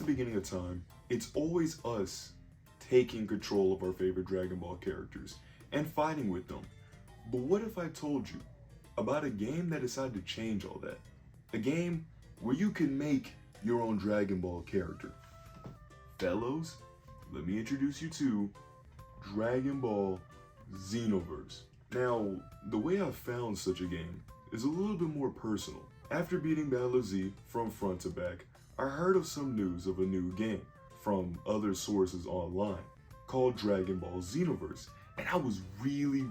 the beginning of time, it's always us taking control of our favorite Dragon Ball characters and fighting with them. But what if I told you about a game that decided to change all that? A game where you can make your own Dragon Ball character. Fellows, let me introduce you to Dragon Ball Xenoverse. Now, the way I found such a game is a little bit more personal. After beating Battle of Z from front to back, I heard of some news of a new game from other sources online called Dragon Ball Xenoverse, and I was really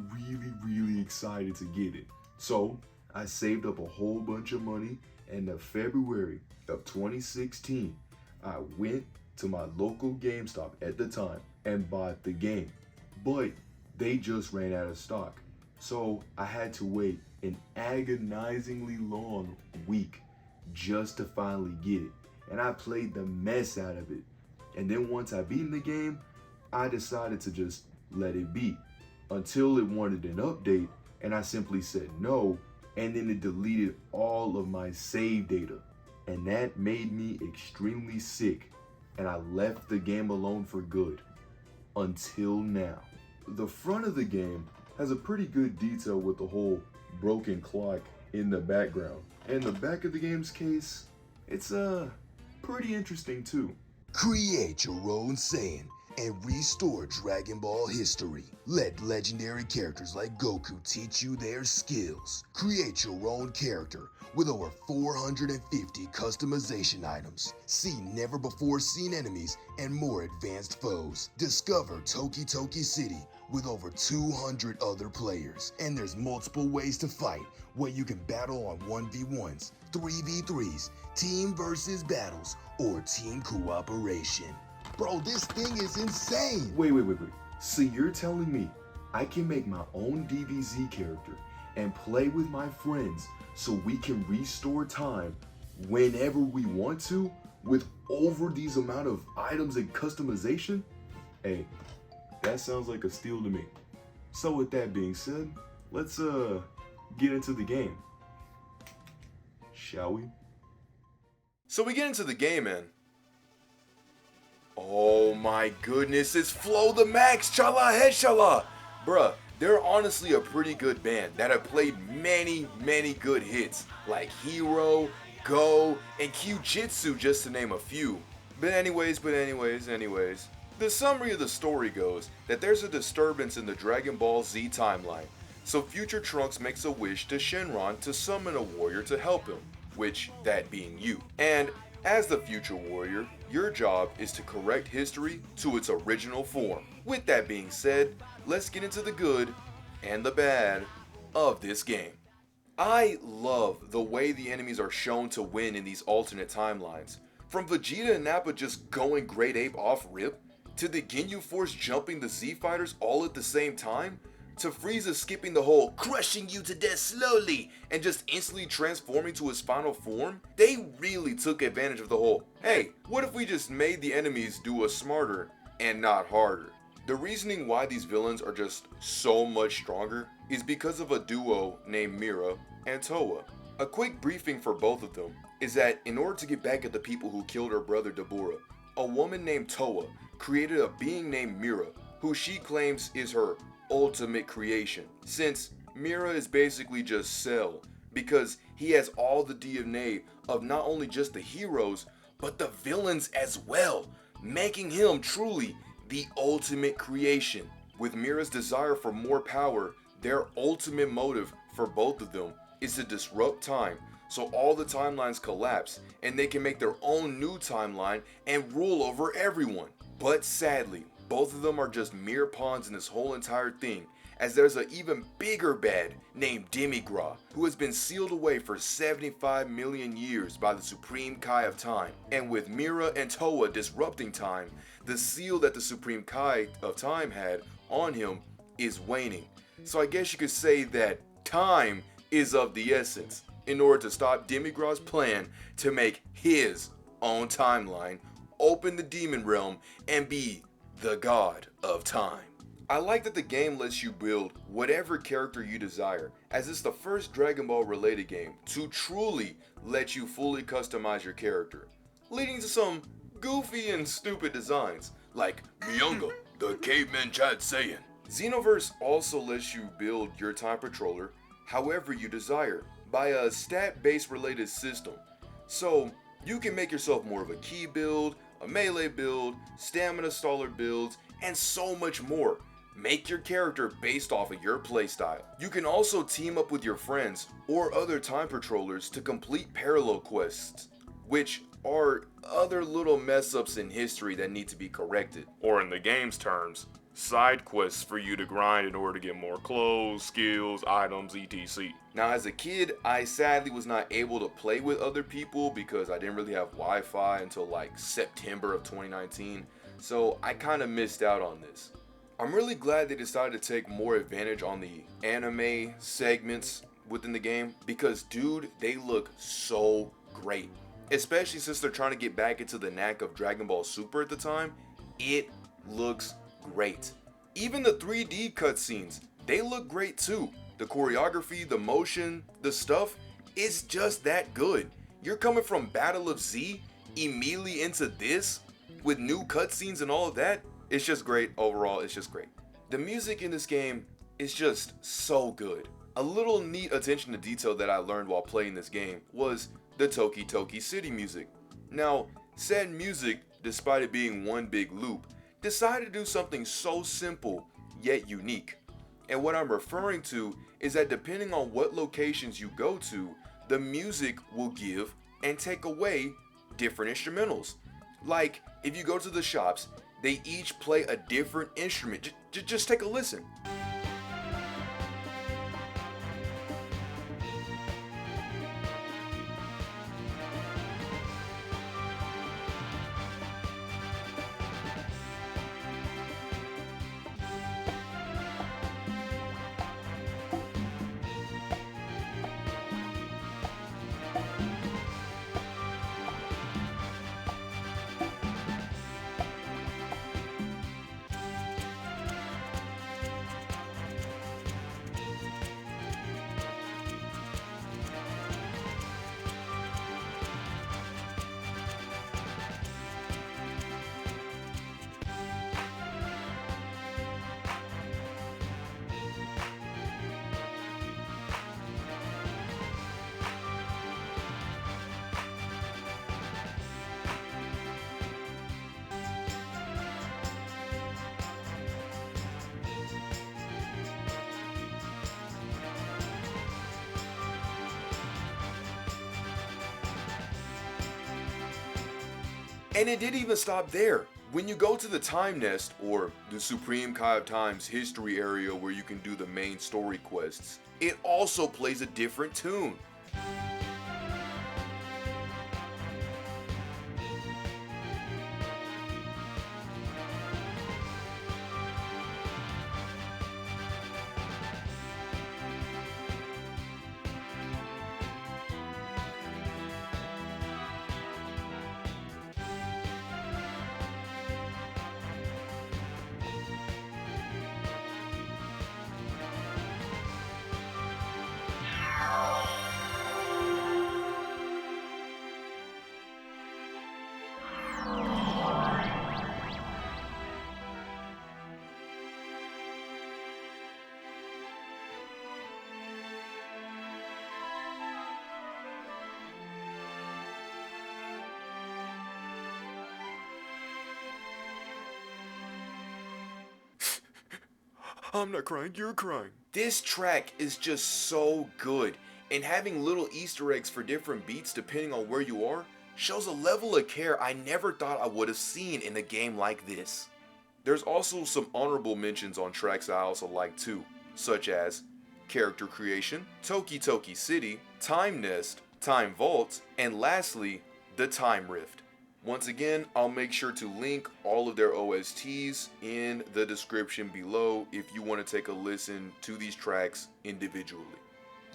excited to get it. So I saved up a whole bunch of money, and in February of 2016, I went to my local GameStop at the time and bought the game. But they just ran out of stock. So I had to wait an agonizingly long week just to finally get it. And I played the mess out of it. And then once I beat the game, I decided to just let it be until it wanted an update, and I simply said no, and then it deleted all of my save data. And that made me extremely sick, and I left the game alone for good. Until now. The front of the game has a pretty good detail with the whole broken clock in the background. And the back of the game's case, it's pretty interesting too. Create your own Saiyan and restore Dragon Ball history. Let legendary characters like Goku teach you their skills. Create your own character with over 450 customization items. See never before seen enemies and more advanced foes. Discover Toki Toki City with over 200 other players. And there's multiple ways to fight, where you can battle on 1v1s, 3v3s, team versus battles, or team cooperation. Bro, this thing is insane! Wait. So you're telling me I can make my own DBZ character and play with my friends so we can restore time whenever we want to with over these amount of items and customization? Hey, that sounds like a steal to me. So with that being said, let's get into the game. Shall we? So we get into the game, and oh my goodness, it's Flow the Max, Chala Heshala! Bruh, they're honestly a pretty good band that have played many good hits, like Hero, Go, and Kyujitsu, just to name a few. But anyways, the summary of the story goes that there's a disturbance in the Dragon Ball Z timeline, so future Trunks makes a wish to Shenron to summon a warrior to help him, which that being you. And as the future warrior, your job is to correct history to its original form. With that being said, let's get into the good and the bad of this game. I love the way the enemies are shown to win in these alternate timelines. From Vegeta and Nappa just going great ape off rip, to the Ginyu Force jumping the Z Fighters all at the same time, to Frieza skipping the whole crushing you to death slowly and just instantly transforming to his final form. They really took advantage of the whole, hey, what if we just made the enemies do us smarter and not harder? The reasoning why these villains are just so much stronger is because of a duo named Mira and Towa. A quick briefing for both of them is that in order to get back at the people who killed her brother Deborah, a woman named Towa created a being named Mira, who she claims is her ultimate creation, since Mira is basically just Cell, because he has all the DNA of not only just the heroes, but the villains as well, making him truly the ultimate creation. With Mira's desire for more power, their ultimate motive for both of them is to disrupt time, so all the timelines collapse and they can make their own new timeline and rule over everyone. But sadly, both of them are just mere pawns in this whole entire thing, as there's an even bigger bad named Demigra, who has been sealed away for 75 million years by the Supreme Kai of Time. And with Mira and Towa disrupting time, the seal that the Supreme Kai of Time had on him is waning. So I guess you could say that time is of the essence in order to stop Demigra's plan to make his own timeline, open the demon realm, and be the god of time. I like that the game lets you build whatever character you desire, as it's the first Dragon Ball related game to truly let you fully customize your character, leading to some goofy and stupid designs, like Myunga, the caveman Chad Saiyan. Xenoverse also lets you build your Time Patroller however you desire by a stat-based related system. So you can make yourself more of a key build, a melee build, stamina staller builds, and so much more. Make your character based off of your playstyle. You can also team up with your friends or other Time Patrollers to complete parallel quests, which are other little mess ups in history that need to be corrected. Or in the game's terms, side quests for you to grind in order to get more clothes, skills, items, etc. Now as a kid, I sadly was not able to play with other people because I didn't really have Wi-Fi until like September of 2019, so I kind of missed out on this. I'm really glad they decided to take more advantage on the anime segments within the game because dude, they look so great. Especially since they're trying to get back into the knack of Dragon Ball Super at the time, it looks great. Even the 3D cutscenes, they look great too. The choreography, the motion, the stuff, it's just that good. You're coming from Battle of Z immediately into this with new cutscenes and all of that. It's just great overall, it's just great. The music in this game is just so good. A little neat attention to detail that I learned while playing this game was the Toki Toki City music. Now, said music, despite it being one big loop, decided to do something so simple yet unique. And what I'm referring to is that depending on what locations you go to, the music will give and take away different instrumentals. Like, if you go to the shops, they each play a different instrument. Just take a listen. And it didn't even stop there. When you go to the Time Nest, or the Supreme Kai of Time's history area where you can do the main story quests, it also plays a different tune. I'm not crying, you're crying. This track is just so good, and having little Easter eggs for different beats depending on where you are shows a level of care I never thought I would have seen in a game like this. There's also some honorable mentions on tracks I also like too, such as Character Creation, Toki Toki City, Time Nest, Time Vault, and lastly, the Time Rift. Once again, I'll make sure to link all of their OSTs in the description below if you want to take a listen to these tracks individually.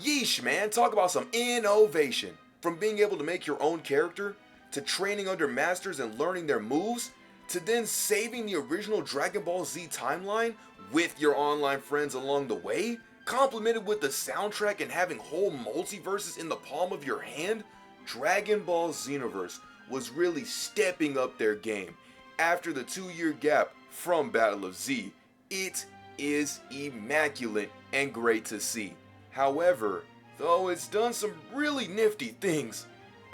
Yeesh man, talk about some innovation! From being able to make your own character, to training under masters and learning their moves, to then saving the original Dragon Ball Z timeline with your online friends along the way, complemented with the soundtrack and having whole multiverses in the palm of your hand, Dragon Ball Xenoverse was really stepping up their game after the 2-year gap from Battle of Z. It is immaculate and great to see. However, though it's done some really nifty things,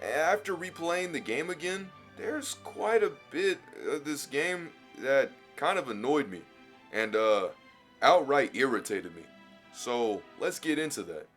after replaying the game again, there's quite a bit of this game that kind of annoyed me and outright irritated me. So let's get into that.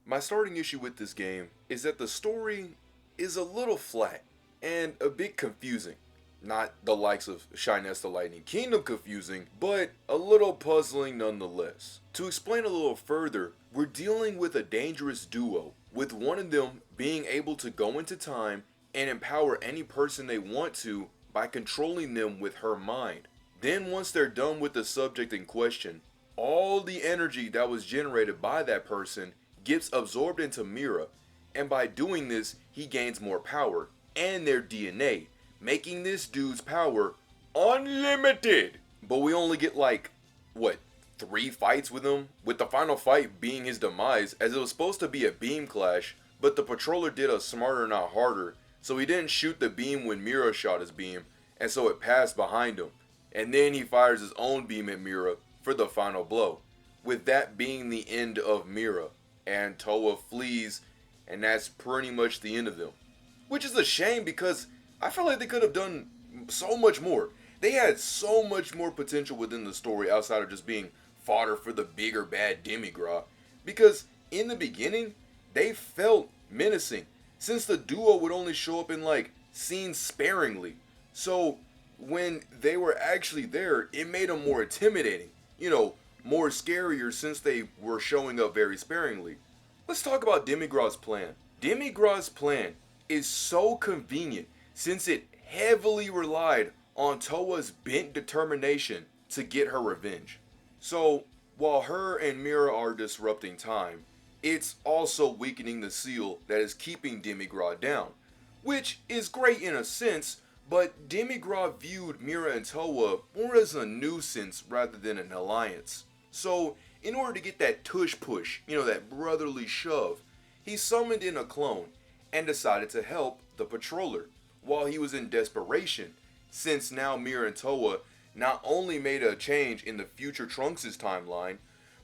My starting issue with this game is that the story is a little flat and a bit confusing. Not the likes of Shiness the Lightning Kingdom confusing, but a little puzzling nonetheless. To explain a little further, we're dealing with a dangerous duo, with one of them being able to go into time and empower any person they want to by controlling them with her mind. Then once they're done with the subject in question, all the energy that was generated by that person gets absorbed into Mira, and by doing this, he gains more power and their DNA, making this dude's power unlimited. But we only get like, 3 fights with him, with the final fight being his demise, as it was supposed to be a beam clash, but the patroller did a smarter not harder, so he didn't shoot the beam when Mira shot his beam, and so it passed behind him, and then he fires his own beam at Mira for the final blow, with that being the end of Mira, and Towa flees, and that's pretty much the end of them. Which is a shame because I feel like they could have done so much more. They had so much more potential within the story outside of just being fodder for the bigger bad Demigra, because in the beginning, they felt menacing, since the duo would only show up in like scenes sparingly. So when they were actually there, it made them more intimidating, more scarier since they were showing up very sparingly. Let's talk about Demigra's plan. Demigra's plan is so convenient since it heavily relied on Towa's bent determination to get her revenge. So while her and Mira are disrupting time, it's also weakening the seal that is keeping Demigra down, which is great in a sense, but Demigra viewed Mira and Towa more as a nuisance rather than an alliance. So in order to get that tush push, that brotherly shove, he summoned in a clone and decided to help the patroller while he was in desperation, since now Mira and Towa not only made a change in the future Trunks' timeline,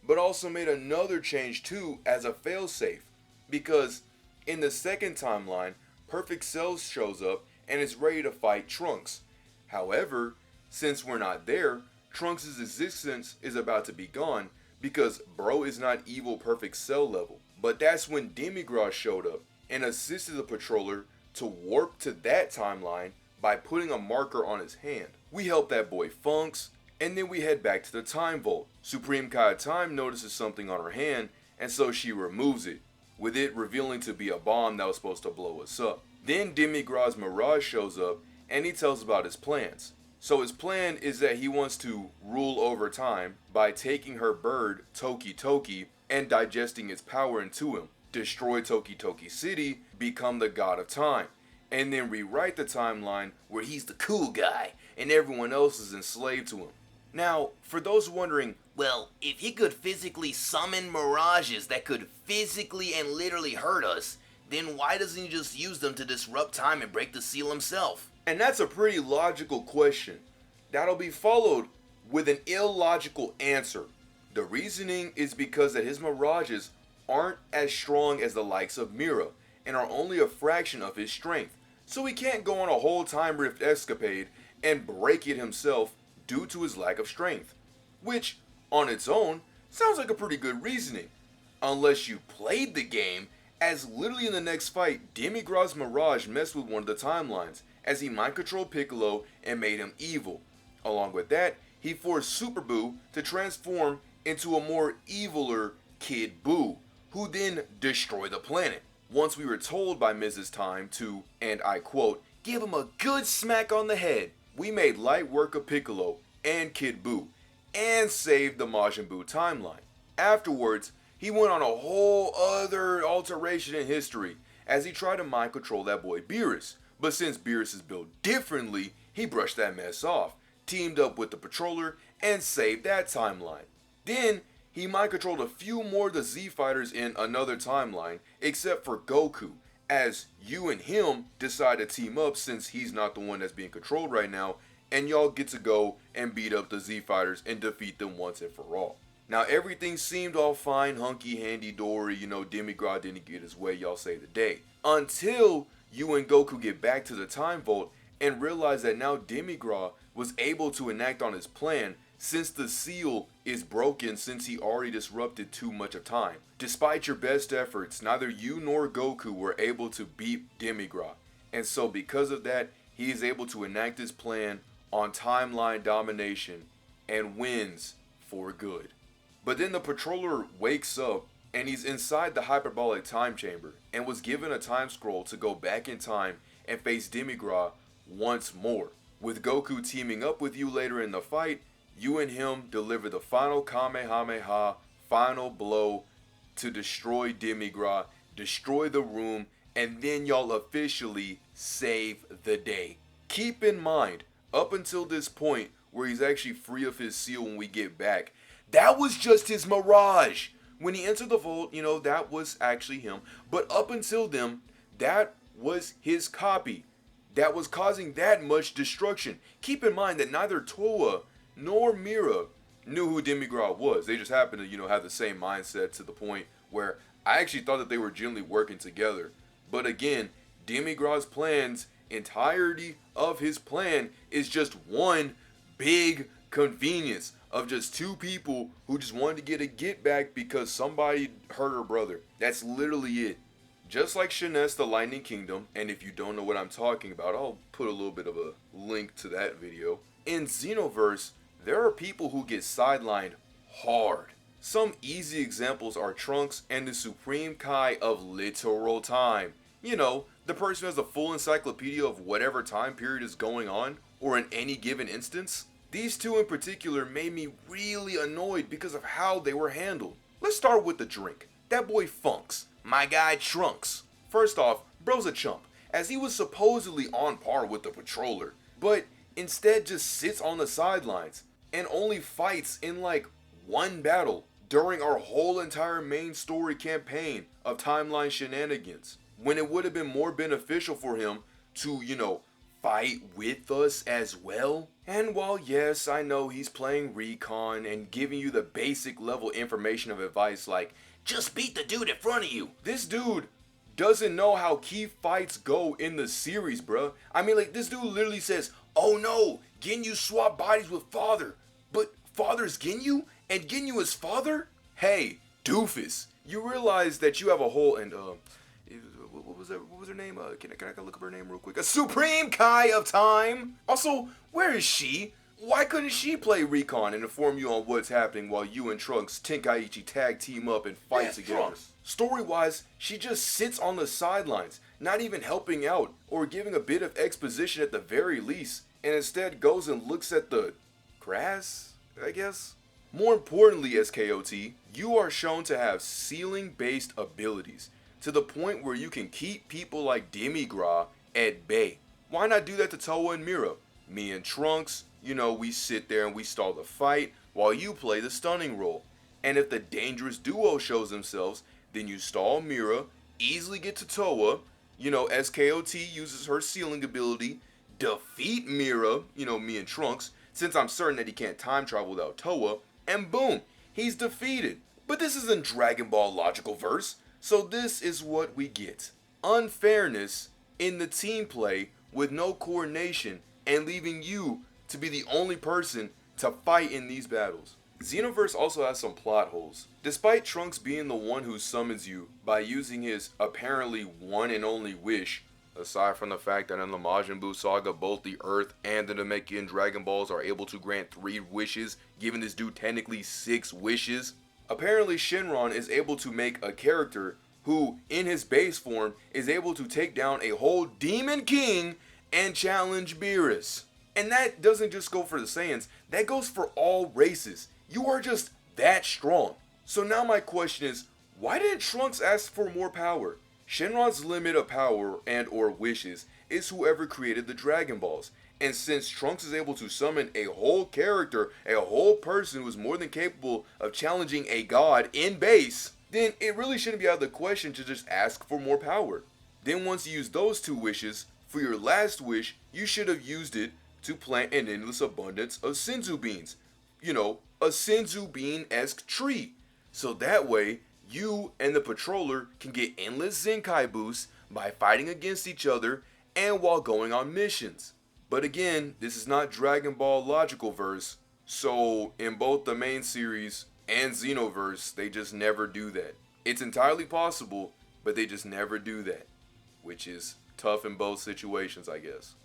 but also made another change too as a failsafe, because in the second timeline, Perfect Cell shows up and is ready to fight Trunks. However, since we're not there, Trunks' existence is about to be gone because bro is not evil Perfect Cell level. But that's when Demigra showed up and assisted the patroller to warp to that timeline by putting a marker on his hand. We help that boy Funks, and then we head back to the Time Vault. Supreme Kai Time notices something on her hand, and so she removes it, with it revealing to be a bomb that was supposed to blow us up. Then Demigra's Mirage shows up, and he tells about his plans. So his plan is that he wants to rule over time by taking her bird, Toki Toki, and digesting its power into him, destroy Toki Toki City, become the god of time, and then rewrite the timeline where he's the cool guy and everyone else is enslaved to him. Now, for those wondering, well, if he could physically summon mirages that could physically and literally hurt us, then why doesn't he just use them to disrupt time and break the seal himself? and that's a pretty logical question that'll be followed with an illogical answer. The reasoning is because that his mirages aren't as strong as the likes of Mira and are only a fraction of his strength, so he can't go on a whole time rift escapade and break it himself due to his lack of strength, which on its own sounds like a pretty good reasoning, unless you played the game, as literally in the next fight, Demigra's Mirage messed with one of the timelines as he mind controlled Piccolo and made him evil. Along with that, he forced Super Boo to transform into a more eviler Kid Boo, who then destroyed the planet. Once we were told by Mrs. Time to, and I quote, give him a good smack on the head, we made light work of Piccolo and Kid Boo, and saved the Majin Buu timeline. Afterwards, he went on a whole other alteration in history as he tried to mind control that boy Beerus, but since Beerus is built differently, he brushed that mess off, teamed up with the Patroller, and saved that timeline. Then, he mind controlled a few more of the Z Fighters in another timeline, except for Goku, as you and him decide to team up since he's not the one that's being controlled right now, and y'all get to go and beat up the Z Fighters and defeat them once and for all. Now everything seemed all fine, hunky, handy dory, Demigod didn't get his way, y'all say the day. Until you and Goku get back to the Time Vault and realize that now Demigod was able to enact on his plan since the seal is broken since he already disrupted too much of time. Despite your best efforts, neither you nor Goku were able to beat Demigod. And so because of that, he is able to enact his plan on timeline domination and wins for good. But then the patroller wakes up and he's inside the hyperbolic time chamber and was given a time scroll to go back in time and face Demigod once more. With Goku teaming up with you later in the fight, you and him deliver the final Kamehameha, final blow to destroy Demigod, destroy the room, and then y'all officially save the day. Keep in mind, up until this point where he's actually free of his seal when we get back, that was just his mirage. When he entered the vault, that was actually him. But up until then, that was his copy that was causing that much destruction. Keep in mind that neither Toa nor Mira knew who Demigod was. They just happened to, have the same mindset to the point where I actually thought that they were generally working together. But again, Demigod's plans, entirety of his plan is just one big convenience of just two people who just wanted to get a get back because somebody hurt her brother. That's literally it. Just like Shiness the Lightning Kingdom, and if you don't know what I'm talking about, I'll put a little bit of a link to that video. In Xenoverse, there are people who get sidelined hard. Some easy examples are Trunks and the Supreme Kai of literal time. The person who has a full encyclopedia of whatever time period is going on, or in any given instance. These two in particular made me really annoyed because of how they were handled. Let's start with the drink. That boy Funks, my guy Trunks. First off, bro's a chump, as he was supposedly on par with the patroller, but instead just sits on the sidelines and only fights in like one battle during our whole entire main story campaign of timeline shenanigans, when it would have been more beneficial for him to, fight with us as well. And while yes, I know he's playing recon and giving you the basic level information of advice like, just beat the dude in front of you. This dude doesn't know how key fights go in the series, bruh. I mean, this dude literally says, oh no, Ginyu swapped bodies with Father. But Father's Ginyu? And Ginyu is Father? Hey, doofus. You realize that you have a whole, and what was her name? Can I look up her name real quick? A Supreme Kai of Time. Also, where is she? Why couldn't she play recon and inform you on what's happening while you and Trunks Tenkaichi tag team up and fight together? Story-wise, she just sits on the sidelines, not even helping out or giving a bit of exposition at the very least, and instead goes and looks at the grass, I guess? More importantly, SKOT, you are shown to have ceiling-based abilities, to the point where you can keep people like Demigod at bay. Why not do that to Toa and Mira? Me and Trunks, we sit there and we stall the fight while you play the stunning role. And if the dangerous duo shows themselves, then you stall Mira, easily get to Toa, SKOT uses her sealing ability, defeat Mira, me and Trunks, since I'm certain that he can't time travel without Toa, and boom, he's defeated. But this isn't Dragon Ball logical verse. So this is what we get. Unfairness in the team play with no coordination and leaving you to be the only person to fight in these battles. Xenoverse also has some plot holes. Despite Trunks being the one who summons you by using his apparently one and only wish, aside from the fact that in the Majin Buu saga both the Earth and the Namekian Dragon Balls are able to grant 3 wishes, giving this dude technically 6 wishes. Apparently Shenron is able to make a character who, in his base form, is able to take down a whole Demon King and challenge Beerus. And that doesn't just go for the Saiyans, that goes for all races. You are just that strong. So now my question is, why didn't Trunks ask for more power? Shenron's limit of power and or wishes is whoever created the Dragon Balls. And since Trunks is able to summon a whole character, a whole person who is more than capable of challenging a god in base, then it really shouldn't be out of the question to just ask for more power. Then once you use those 2 wishes, for your last wish, you should have used it to plant an endless abundance of Senzu beans. You know, a Senzu bean-esque tree. So that way, you and the patroller can get endless Zenkai boosts by fighting against each other and while going on missions. But again, this is not Dragon Ball Logical Verse, so in both the main series and Xenoverse, they just never do that. It's entirely possible, but they just never do that, which is tough in both situations, I guess.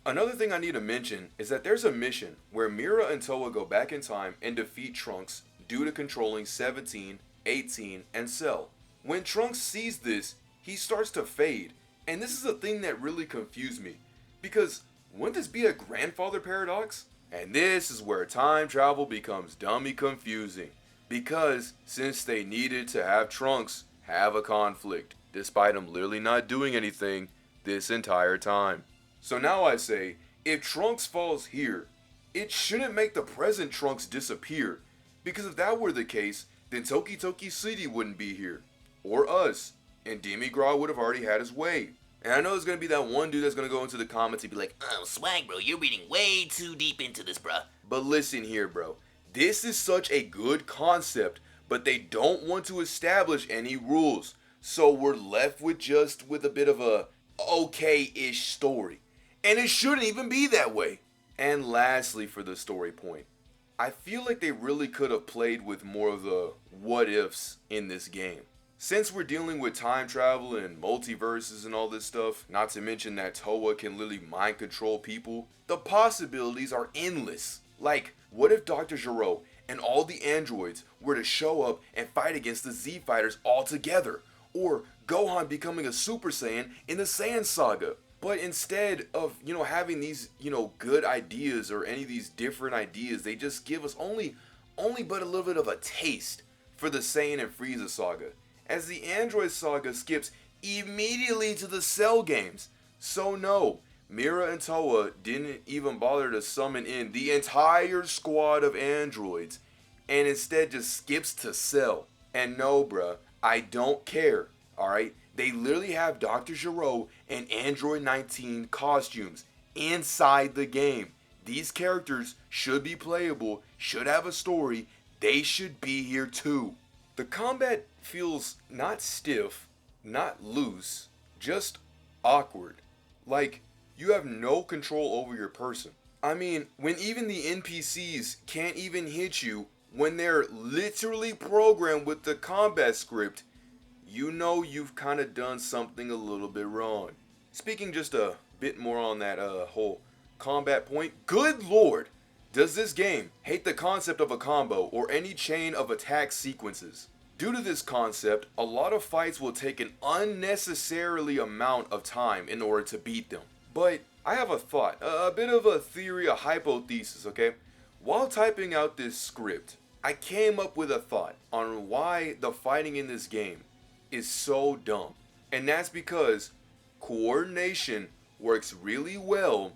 Another thing I need to mention is that there's a mission where Mira and Toa go back in time and defeat Trunks due to controlling 17, 18, and Cell. When Trunks sees this, he starts to fade, and this is a thing that really confused me, because wouldn't this be a grandfather paradox? And this is where time travel becomes dummy confusing, because since they needed to have Trunks have a conflict, despite him literally not doing anything this entire time. So now I say, if Trunks falls here, it shouldn't make the present Trunks disappear, because if that were the case, then Toki Toki City wouldn't be here, or us, and Demigra would have already had his way. And I know there's gonna be that one dude that's gonna go into the comments and be like, Oh, Swag, bro, you're reading way too deep into this, bruh. but listen here, bro. This is such a good concept, but they don't want to establish any rules. So we're left with a bit of a okay-ish story. And it shouldn't even be that way. And lastly, for the story point, I feel like they really could have played with more of the what ifs in this game. Since we're dealing with time travel and multiverses and all this stuff, not to mention that Toa can literally mind control people, the possibilities are endless. Like, what if Dr. Gero and all the androids were to show up and fight against the Z Fighters all together? Or Gohan becoming a Super Saiyan in the Saiyan Saga? But instead of, having these, good ideas or any of these different ideas, they just give us only but a little bit of a taste for the Saiyan and Frieza saga, as the Android saga skips immediately to the Cell games. So no, Mira and Toa didn't even bother to summon in the entire squad of androids, and instead just skips to Cell. And no, bruh, I don't care, alright? They literally have Dr. Gero and Android 19 costumes inside the game. These characters should be playable, should have a story, they should be here too. The combat feels not stiff, not loose, just awkward. Like, you have no control over your person. I mean, when even the NPCs can't even hit you when they're literally programmed with the combat script, you know you've kind of done something a little bit wrong. Speaking just a bit more on that whole combat point, good lord, does this game hate the concept of a combo or any chain of attack sequences. Due to this concept, a lot of fights will take an unnecessarily amount of time in order to beat them. But I have a thought, a bit of a theory, a hypothesis, okay? While typing out this script, I came up with a thought on why the fighting in this game is so dumb. And that's because coordination works really well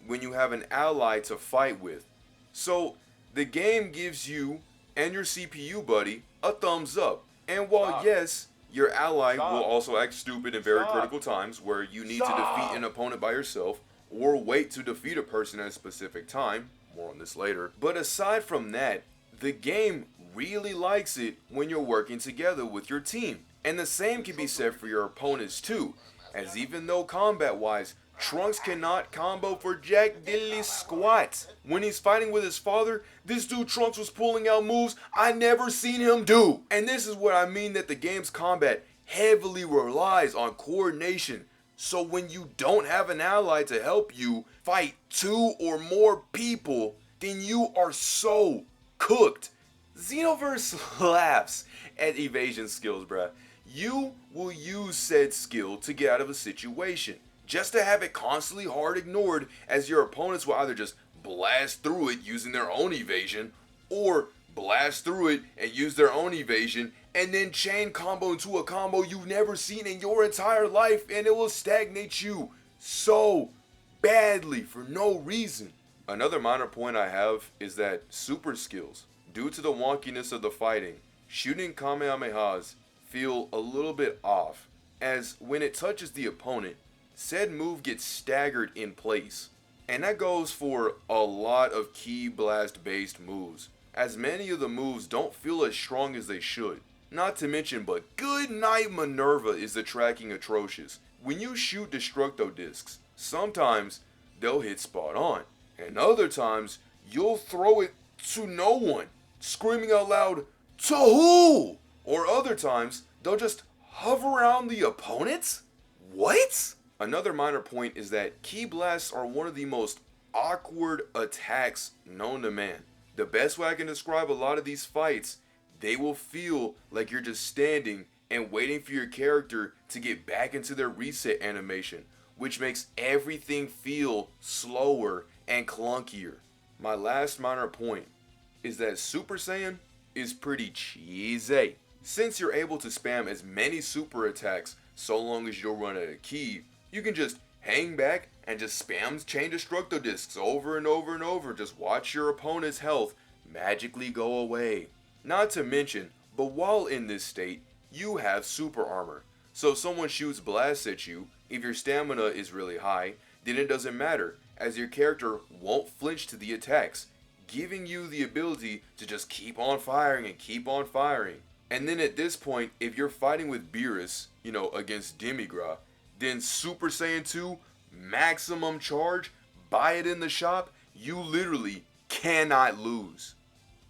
when you have an ally to fight with. So the game gives you and your CPU buddy a thumbs up. And while yes, your ally will also act stupid in very critical times where you need to defeat an opponent by yourself or wait to defeat a person at a specific time, more on this later. But aside from that, the game really likes it when you're working together with your team. And the same can be said for your opponents too, as even though combat wise, Trunks cannot combo for jack diddly squat. When he's fighting with his father, this dude Trunks was pulling out moves I never seen him do. And this is what I mean that the game's combat heavily relies on coordination. So when you don't have an ally to help you fight 2 or more people, then you are so cooked. Xenoverse laughs at evasion skills, bruh. You will use said skill to get out of a situation, just to have it constantly hard ignored, as your opponents will either just blast through it using their own evasion, or blast through it and use their own evasion, and then chain combo into a combo you've never seen in your entire life, and it will stagnate you so badly for no reason. Another minor point I have is that super skills, due to the wonkiness of the fighting, shooting Kamehamehas feel a little bit off. as when it touches the opponent, said move gets staggered in place. And that goes for a lot of Ki Blast based moves, as many of the moves don't feel as strong as they should. Not to mention, but good night Minerva is the tracking atrocious. When you shoot Destructo Discs, sometimes they'll hit spot on, and other times you'll throw it to no one, screaming out loud, "To who?" Or other times, they'll just hover around the opponents? What? Another minor point is that Ki Blasts are one of the most awkward attacks known to man. The best way I can describe a lot of these fights, they will feel like you're just standing and waiting for your character to get back into their reset animation, which makes everything feel slower and clunkier. My last minor point is that Super Saiyan is pretty cheesy. Since you're able to spam as many super attacks so long as you'll run out of ki, you can just hang back and just spam chain Destructo Discs over and over and over. Just watch your opponent's health magically go away. Not to mention, but while in this state, you have super armor. So if someone shoots blasts at you, if your stamina is really high, then it doesn't matter, as your character won't flinch to the attacks, giving you the ability to just keep on firing and keep on firing. And then at this point, if you're fighting with Beerus, against Demigra, then Super Saiyan 2, maximum charge, buy it in the shop, you literally cannot lose.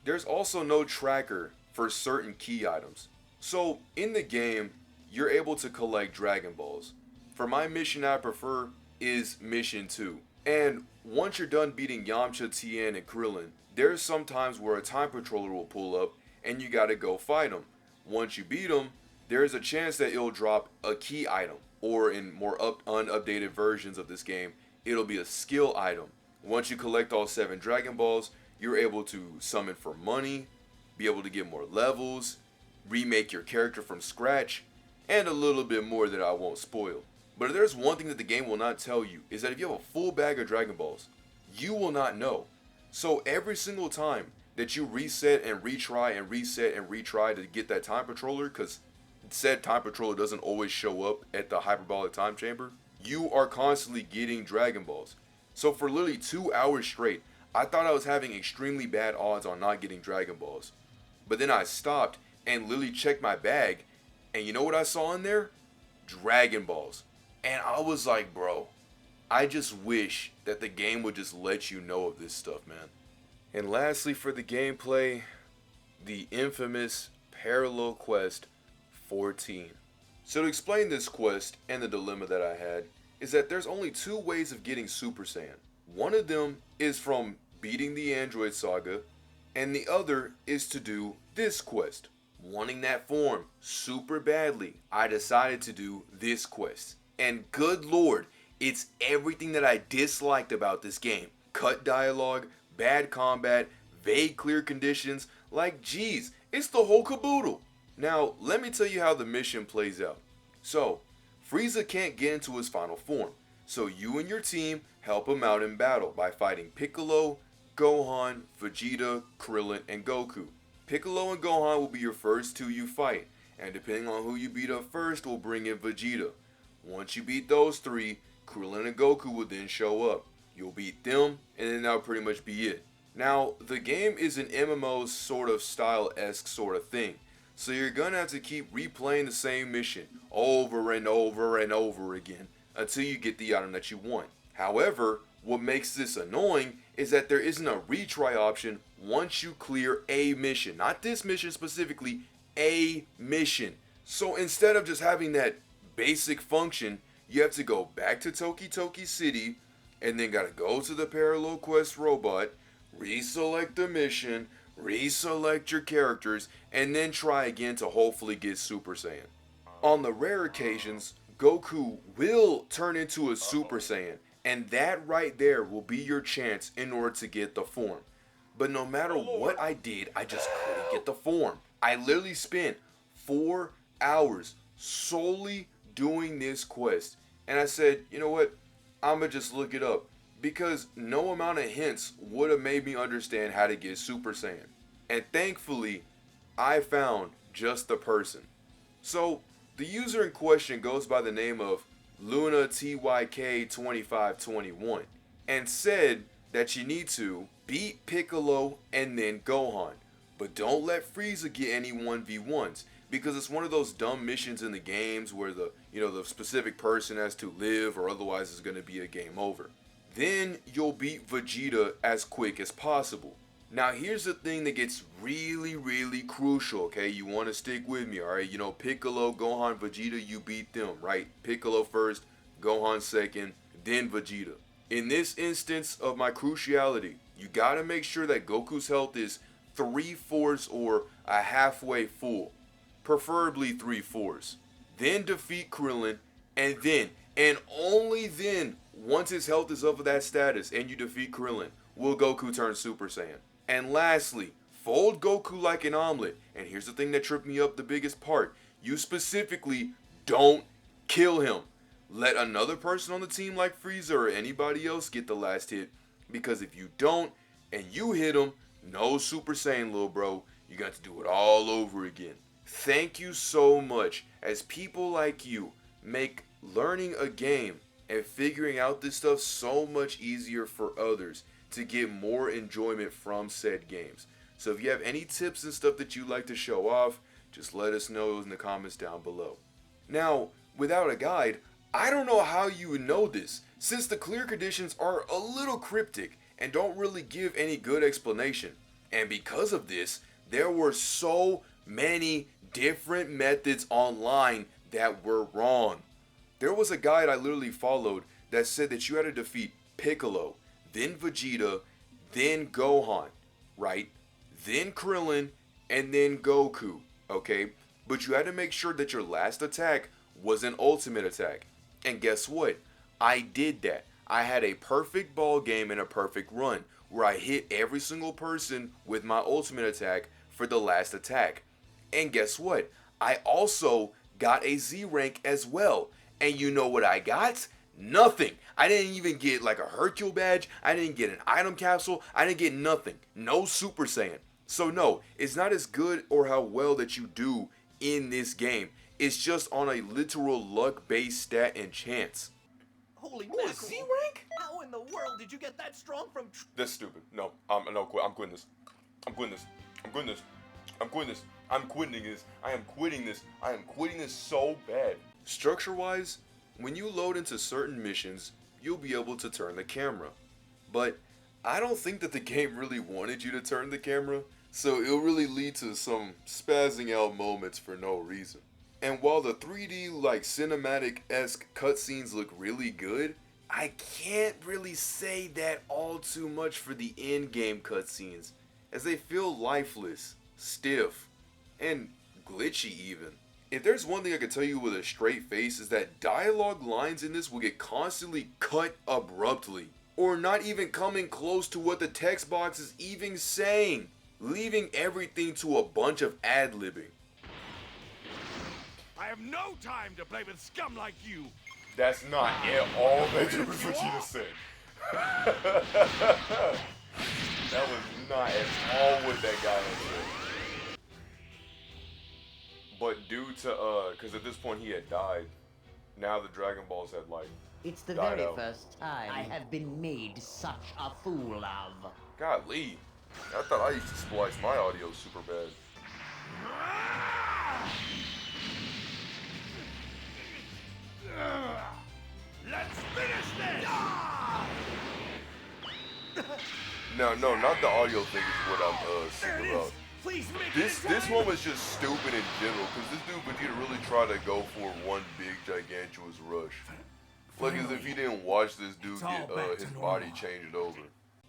There's also no tracker for certain key items. So in the game, you're able to collect Dragon Balls. For my mission I prefer is Mission 2. And once you're done beating Yamcha, Tien, and Krillin, there's some times where a time patroller will pull up and you gotta go fight him. Once you beat him, there's a chance that it'll drop a key item, or in more unupdated versions of this game, it'll be a skill item. Once you collect all 7 Dragon Balls, you're able to summon for money, be able to get more levels, remake your character from scratch, and a little bit more that I won't spoil. But if there's one thing that the game will not tell you, is that if you have a full bag of Dragon Balls, you will not know. So every single time that you reset and retry and reset and retry to get that time patroller, because said time patroller doesn't always show up at the hyperbolic time chamber, you are constantly getting Dragon Balls. So for literally 2 hours straight, I thought I was having extremely bad odds on not getting Dragon Balls. But then I stopped and literally checked my bag, and you know what I saw in there? Dragon Balls. And I was like, bro, I just wish that the game would just let you know of this stuff, man. And lastly, for the gameplay, the infamous Parallel Quest 14. So to explain this quest and the dilemma that I had, is that there's only 2 ways of getting Super Saiyan. One of them is from beating the Android Saga, and the other is to do this quest. Wanting that form super badly, I decided to do this quest. And good lord, it's everything that I disliked about this game. Cut dialogue, bad combat, vague clear conditions, like geez, it's the whole caboodle. Now, let me tell you how the mission plays out. So, Frieza can't get into his final form, so you and your team help him out in battle by fighting Piccolo, Gohan, Vegeta, Krillin, and Goku. Piccolo and Gohan will be your first 2 you fight, and depending on who you beat up first will bring in Vegeta. Once you beat those 3, Krillin and Goku will then show up. You'll beat them, and then that'll pretty much be it. Now, the game is an MMO sort of style-esque sort of thing, so you're gonna have to keep replaying the same mission over and over and over again until you get the item that you want. However, what makes this annoying is that there isn't a retry option once you clear a mission. Not this mission specifically, a mission. So instead of just having that basic function, you have to go back to Toki Toki City, and then gotta go to the Parallel Quest robot, reselect the mission, reselect your characters, and then try again to hopefully get Super Saiyan. On the rare occasions, Goku will turn into a Super Saiyan, and that right there will be your chance in order to get the form. But no matter what I did, I just couldn't get the form. I literally spent 4 hours solely doing this quest, and I said, you know what, I'ma just look it up, because no amount of hints would have made me understand how to get Super Saiyan. And thankfully, I found just the person. So, The user in question goes by the name of Luna TYK2521 and said that you need to beat Piccolo and then Gohan. But don't let Frieza get any 1v1s because it's one of those dumb missions in the games where the specific person has to live or otherwise it's going to be a game over. Then you'll beat Vegeta as quick as possible. Now here's the thing that gets really, really crucial, okay? You want to stick with me, alright? Piccolo, Gohan, Vegeta, you beat them, right? Piccolo first, Gohan second, then Vegeta. In this instance of my cruciality, you gotta make sure that Goku's health is 3/4 or a halfway full. Preferably 3/4. Then defeat Krillin, and then, and only then, once his health is up to that status and you defeat Krillin, will Goku turn Super Saiyan. And lastly, fold Goku like an omelet. And here's the thing that tripped me up the biggest part. You specifically don't kill him. Let another person on the team like Frieza or anybody else get the last hit. Because if you don't, and you hit him, no Super Saiyan, little bro. You got to do it all over again. Thank you so much, as people like you make learning a game and figuring out this stuff so much easier for others to get more enjoyment from said games. So if you have any tips and stuff that you'd like to show off, just let us know in the comments down below. Now, without a guide, I don't know how you would know this, since the clear conditions are a little cryptic and don't really give any good explanation. And because of this, there were so many different methods online that were wrong. There was a guide I literally followed that said that you had to defeat Piccolo, then Vegeta, then Gohan, right? Then Krillin, and then Goku, okay? But you had to make sure that your last attack was an ultimate attack. And guess what? I did that. I had a perfect ball game and a perfect run where I hit every single person with my ultimate attack for the last attack. And guess what? I also got a Z rank as well. And you know what I got? Nothing. I didn't even get like a Hercule badge. I didn't get an item capsule. I didn't get nothing. No Super Saiyan. So no, it's not as good or how well that you do in this game. It's just on a literal luck-based stat and chance. Holy mackerel. Z rank? How in the world did you get that strong from... That's stupid. No, I'm quitting this. I'm quitting this. I'm quitting this. I'm quitting this. I'm quitting this. I am quitting this. I am quitting this so bad. Structure-wise, when you load into certain missions, you'll be able to turn the camera. But I don't think that the game really wanted you to turn the camera, so it'll really lead to some spazzing out moments for no reason. And while the 3D like cinematic-esque cutscenes look really good, I can't really say that all too much for the in-game cutscenes, as they feel lifeless, stiff, and glitchy even. If there's one thing I can tell you with a straight face is that dialogue lines in this will get constantly cut abruptly, or not even coming close to what the text box is even saying, leaving everything to a bunch of ad-libbing. I have no time to play with scum like you. That's not at all that Vegeta said. That was not at all what that guy had said. But due to, because at this point he had died, now the Dragon Balls had, like, It's the died very out. first time I have been made such a fool of. Golly, I thought I used to splice my audio super bad. Let's finish this! No, not the audio thing is what I'm There it super is! up. Please make This it one was just stupid in general, because this dude Vegeta really tried to go for one big gigantuous rush. Like as if he didn't watch this dude get his body changed over.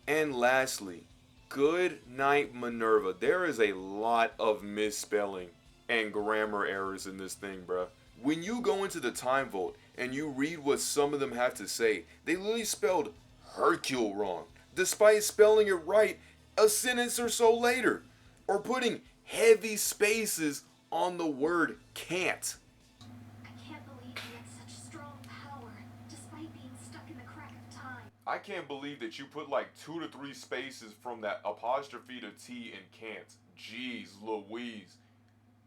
And lastly, good night Minerva. There is a lot of misspelling and grammar errors in this thing, bruh. When you go into the time vault and you read what some of them have to say, they literally spelled Hercule wrong, despite spelling it right a sentence or so later, or putting heavy spaces on the word can't. I can't believe you had such strong power, despite being stuck in the crack of time. I can't believe that you put like 2 to 3 spaces from that apostrophe to T in can't. Jeez Louise.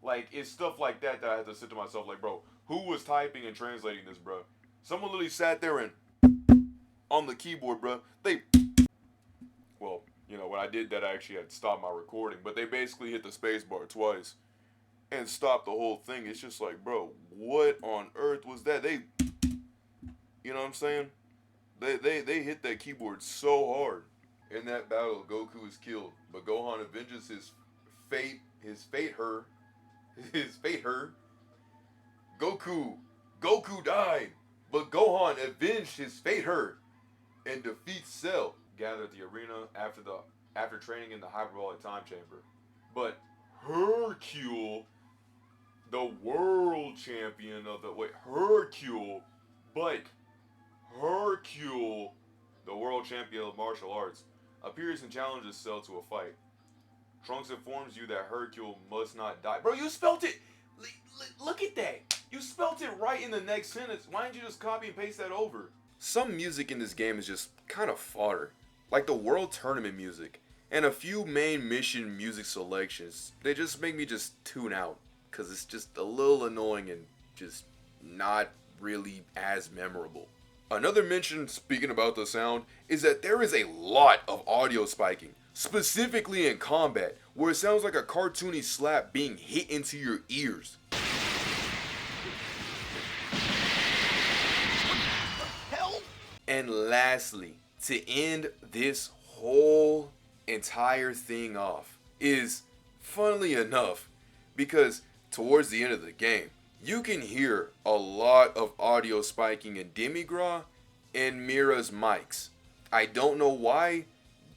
Like, it's stuff like that that I had to sit to myself, like, bro, who was typing and translating this, bro? Someone literally sat there and on the keyboard, bro. Well, you know, when I did that, I actually had to stop my recording, but they basically hit the space bar twice and stopped the whole thing. It's just like, bro, what on earth was that? You know what I'm saying? They hit that keyboard so hard. In that battle, Goku is killed, but Gohan avenges his fate her. Goku died, but Gohan avenged his fate her and defeats Cell. Gathered at the arena after training in the hyperbolic time chamber. But Hercule, the world champion of the Hercule, the world champion of martial arts, appears and challenges Cell to a fight. Trunks informs you that Hercule must not die. Bro, you spelt it! Look at that! You spelt it right in the next sentence. Why didn't you just copy and paste that over? Some music in this game is just kind of fodder. Like the World Tournament music. And a few main mission music selections. They just make me just tune out. Because it's just a little annoying and just not really as memorable. Another mention, speaking about the sound, is that there is a lot of audio spiking, specifically in combat, where it sounds like a cartoony slap being hit into your ears. And lastly, to end this whole entire thing off is, funnily enough, because towards the end of the game, you can hear a lot of audio spiking in Demigra and Mira's mics. I don't know why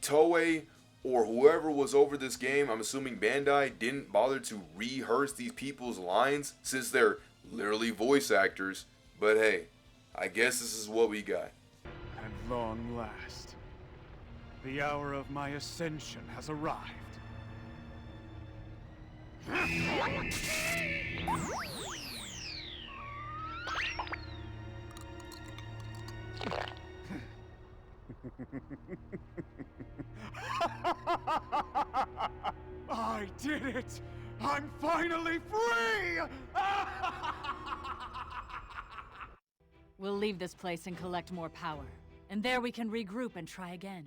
Toei or whoever was over this game, I'm assuming Bandai, didn't bother to rehearse these people's lines since they're literally voice actors. But hey, I guess this is what we got. At long last, the hour of my ascension has arrived. I did it! I'm finally free! We'll leave this place and collect more power. And there we can regroup and try again.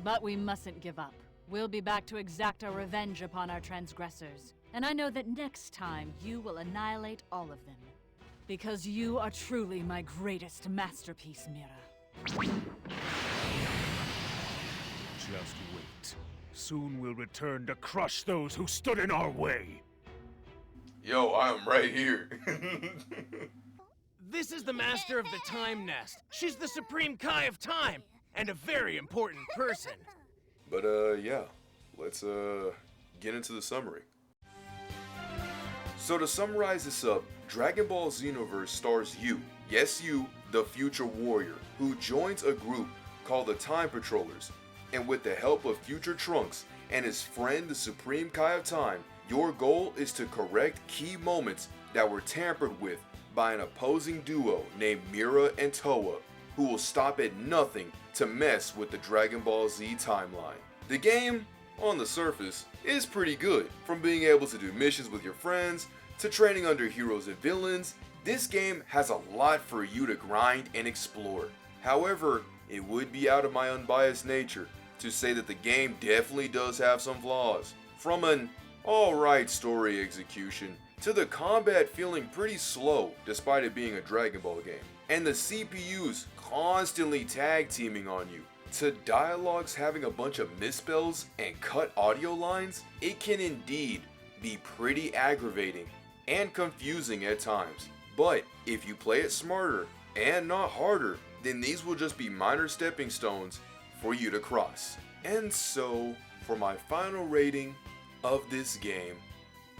But we mustn't give up. We'll be back to exact our revenge upon our transgressors. And I know that next time you will annihilate all of them. Because you are truly my greatest masterpiece, Mira. Just wait. Soon we'll return to crush those who stood in our way. Yo, I'm right here. This is the master of the Time Nest. She's the Supreme Kai of Time, and a very important person. But yeah, let's get into the summary. So to summarize this up, Dragon Ball Xenoverse stars you, yes you, the future warrior, who joins a group called the Time Patrollers, and with the help of future Trunks and his friend the Supreme Kai of Time, your goal is to correct key moments that were tampered with by an opposing duo named Mira and Towa, who will stop at nothing to mess with the Dragon Ball Z timeline. The game, on the surface, is pretty good. From being able to do missions with your friends, to training under heroes and villains, this game has a lot for you to grind and explore. However, it would be out of my unbiased nature to say that the game definitely does have some flaws. From an alright story execution, to the combat feeling pretty slow despite it being a Dragon Ball game, and the CPUs constantly tag teaming on you, to dialogues having a bunch of misspells and cut audio lines, it can indeed be pretty aggravating and confusing at times. But if you play it smarter and not harder, then these will just be minor stepping stones for you to cross. And so, for my final rating of this game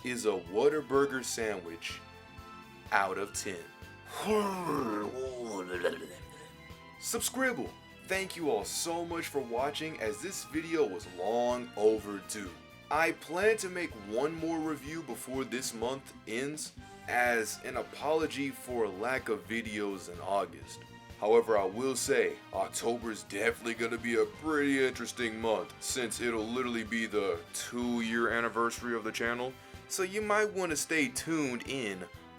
is a Whataburger sandwich out of 10. Subscribble! Thank you all so much for watching, as this video was long overdue. I plan to make one more review before this month ends, as an apology for lack of videos in August. However, I will say, October's definitely going to be a pretty interesting month, since it'll literally be the 2-year anniversary of the channel. so you might want to stay tuned in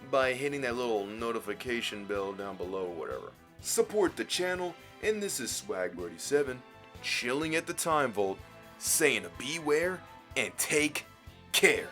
by hitting that little notification bell down below or whatever. Support the channel, and this is SwaggView, chilling at the Time Vault, saying beware and take care.